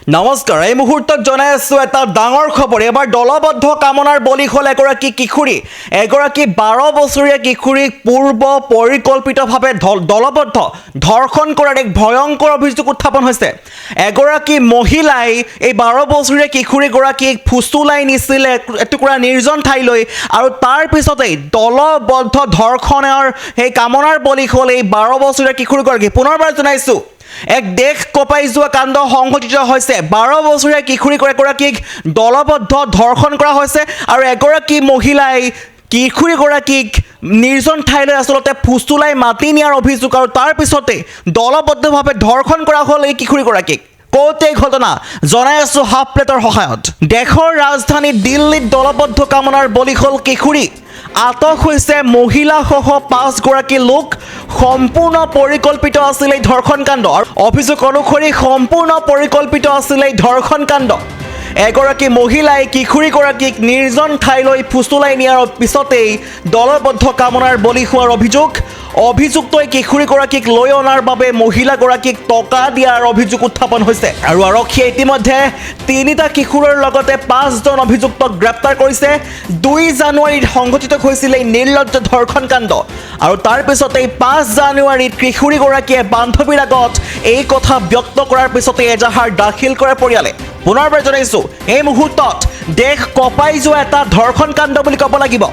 নমস্কাৰ এই মুহূৰ্তত জনাই আছোঁ এটা ডাঙৰ খবৰ এবাৰ দলবদ্ধ কামনাৰ বলি হ'ল এগৰাকী কিশোৰী 12 বছৰীয়া কিশোৰীক পূৰ্ব পৰিকল্পিতভাৱে দলবদ্ধ ধৰ্ষণ কৰাৰ এক ভয়ংকৰ অভিযোগ উত্থাপন হৈছে এগৰাকী মহিলাই এই 12 বছৰীয়া কিশোৰীগৰাকীক ফুচুলাই নিছিল এটুকুৰা নিৰ্জন ঠাইলৈ আৰু তাৰ পিছতেই দলবদ্ধ ধৰ্ষণৰ সেই কামনাৰ বলি হ'ল এই 12 বছৰীয়া কিশোৰীগৰাকী পুনৰবাৰ জনাইছোঁ এক দেশ কঁপাই যোৱা কাণ্ড সংঘটিত হৈছে 12 বছৰীয়া কিশোৰীগৰাকীক দলবদ্ধ ধৰ্ষণ কৰা হৈছে আৰু এগৰাকী মহিলাই কিশোৰীগৰাকীক নিৰ্জন ঠাইলৈ আচলতে ফুচুলাই মাতি নিয়াৰ অভিযোগ আৰু তাৰ পিছতে দলবদ্ধভাৱে ধৰ্ষণ কৰা হ'ল এই কিশোৰীগৰাকীক কৌতে ঘটনা জনাই আছোঁ হাফ প্লেটৰ সহায়ত দেশৰ ৰাজধানী দিল্লীত দলবদ্ধ কামনাৰ বলি হ'ল কিশোৰী আটক হৈছে মহিলাসহ 5 গৰাকী লোক সম্পূৰ্ণ পৰিকল্পিত আছিল এই ধৰ্ষণ কাণ্ড অভিযোগ অনুসৰি সম্পূৰ্ণ পৰিকল্পিত আছিল এই ধৰ্ষণ কাণ্ড এগৰাকী মহিলাই কিশোৰীগৰাকীক নিৰ্জন ঠাইলৈ ফুচুলাই নিয়াৰ পিছতেই দলবদ্ধ কামনাৰ বলি হোৱাৰ অভিযুক্তই কিশোৰীগৰাকীক লৈ অনাৰ বাবে মহিলাগৰাকীক টকা দিয়াৰ অভিযোগ উত্থাপন হৈছে আৰু আৰক্ষীয়ে ইতিমধ্যে 3টা কিশোৰৰ লগতে 5জন অভিযুক্তক গ্ৰেপ্তাৰ কৰিছে 2 জানুৱাৰীত সংঘটিত হৈছিল এই নিৰ্লজ্জ ধৰ্ষণ কাণ্ড আৰু তাৰ পিছতেই 5 জানুৱাৰীত কিশোৰীগৰাকীয়ে বান্ধৱীৰ আগত এই কথা ব্যক্ত কৰাৰ পিছতে এজাহাৰ দাখিল কৰে পৰিয়ালে পুনৰবাৰ জনাইছোঁ এই মুহূৰ্তত দেশ কঁপাই যোৱা এটা ধৰ্ষণ কাণ্ড বুলি ক'ব লাগিব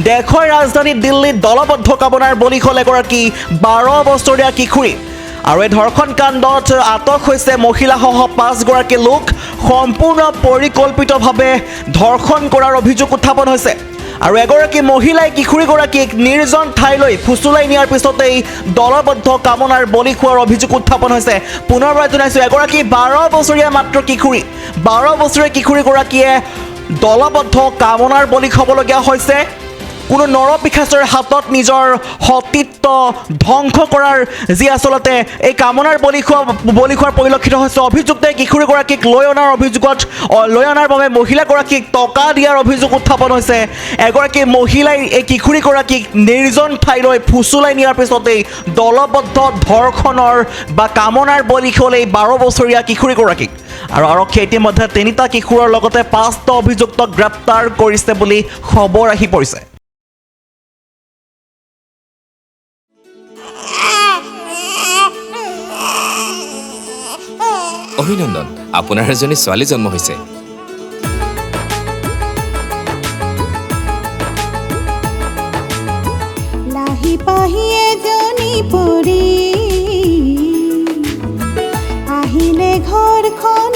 দেশৰ ৰাজধানী দিল্লীত দলবদ্ধ কামনাৰ বলি হ'ল এগৰাকী 12 বছৰীয়া কিশোৰী আৰু এই ধৰ্ষণ কাণ্ডত আটক হৈছে মহিলাসহ 5 গৰাকী লোক সম্পূৰ্ণ পৰিকল্পিতভাৱে ধৰ্ষণ কৰাৰ অভিযোগ উত্থাপন হৈছে আৰু এগৰাকী মহিলাই কিশোৰীগৰাকীক নিৰ্জন ঠাইলৈ ফুচুলাই নিয়াৰ পিছতেই দলবদ্ধ কামনাৰ বলি হোৱাৰ অভিযোগ উত্থাপন হৈছে পুনৰবাৰ জনাইছোঁ এগৰাকী 12 বছৰীয়া মাত্ৰ কিশোৰী 12 বছৰীয়া কিশোৰীগৰাকীয়ে দলবদ্ধ কামনাৰ বলি হ'বলগীয়া হৈছে কোনো নৰপিশাচৰ হাতত নিজৰ সতীত্ব ধ্বংস কৰাৰ যি আচলতে এই কামনাৰ বলি হোৱাৰ পৰিলক্ষিত হৈছে অভিযুক্তই কিশোৰীগৰাকীক লৈ অনাৰ বাবে মহিলাগৰাকীক টকা দিয়াৰ অভিযোগ উত্থাপন হৈছে এগৰাকী মহিলাই এই কিশোৰীগৰাকীক নিৰ্জন ঠাইলৈ ফুচুলাই নিয়াৰ পিছতেই দলবদ্ধ ধৰ্ষণৰ বা কামনাৰ বলি হ'ল এই 12 বছৰীয়া কিশোৰীগৰাকীক আৰু আৰক্ষীয়ে ইতিমধ্যে 3টা কিশোৰৰ লগতে 5টা অভিযুক্তক গ্ৰেপ্তাৰ কৰিছে বুলি খবৰ আহি পৰিছে অভিনন্দন আপোনাৰ এজনী ছোৱালী জন্ম হৈছে লাহি পাহি এজনী পৰি আহিলে ঘৰখন